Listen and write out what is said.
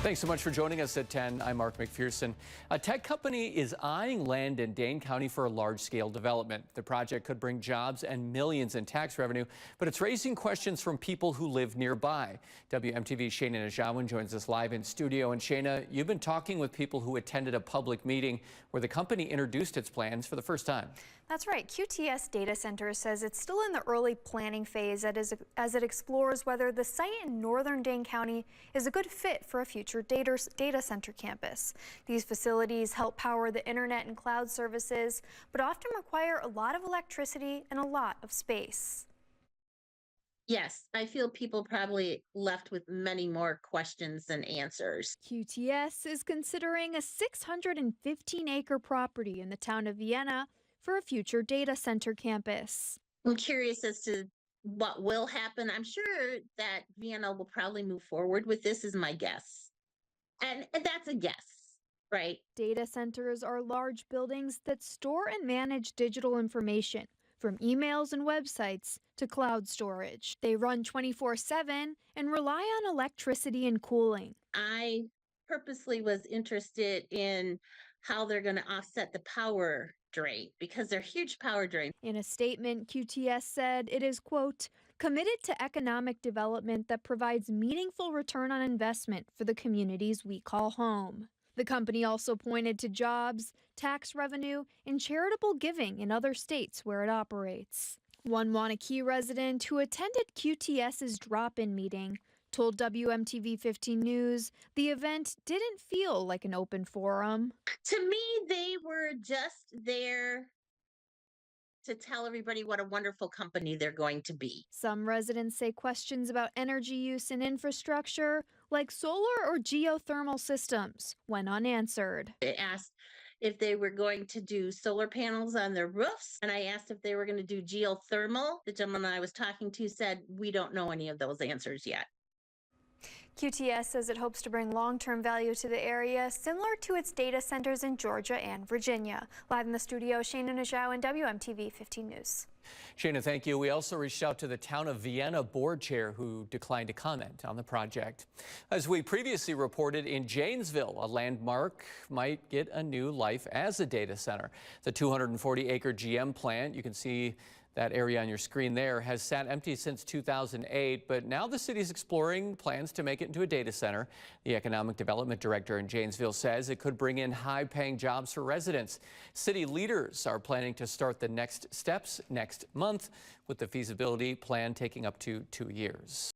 Thanks so much for joining us at 10. I'm Mark McPherson. A tech company is eyeing land in Dane County for a large-scale development. The project could bring jobs and millions in tax revenue, but it's raising questions from people who live nearby. WMTV's Shayna Najawan joins us live in studio. And Shayna, you've been talking with people who attended a public meeting where the company introduced its plans for the first time. That's right. QTS Data Center says it's still in the early planning phase as it explores whether the site in northern Dane County is a good fit for a future data center campus. These facilities help power the internet and cloud services, but often require a lot of electricity and a lot of space. Yes, I feel people probably left with many more questions than answers. QTS is considering a 615-acre property in the town of Vienna for a future data center campus. I'm curious as to what will happen. I'm sure that Vienna will probably move forward with this, is my guess. And that's a guess, right? Data centers are large buildings that store and manage digital information, from emails and websites to cloud storage. They run 24/7 and rely on electricity and cooling. I purposely was interested in how they're going to offset the power drain because they're huge power drain. In a statement, QTS said it is, quote, committed to economic development that provides meaningful return on investment for the communities we call home. The company also pointed to jobs, tax revenue, and charitable giving in other states where it operates. One Wanakee resident who attended QTS's drop-in meeting told WMTV 15 News the event didn't feel like an open forum. To me, they were just there to tell everybody what a wonderful company they're going to be. Some residents say questions about energy use and infrastructure, like solar or geothermal systems, went unanswered. They asked if they were going to do solar panels on their roofs, and I asked if they were going to do geothermal. The gentleman I was talking to said, we don't know any of those answers yet. QTS says it hopes to bring long-term value to the area, similar to its data centers in Georgia and Virginia. Live in the studio, Shayna Najawan, WMTV 15 News. Shayna, thank you. We also reached out to the town of Vienna board chair who declined to comment on the project. As we previously reported, in Janesville, a landmark might get a new life as a data center. The 240-acre GM plant, you can see that area on your screen there, has sat empty since 2008, but now the city's exploring plans to make it into a data center. The economic development director in Janesville says it could bring in high-paying jobs for residents. City leaders are planning to start the next steps next month, with the feasibility plan taking up to 2 years.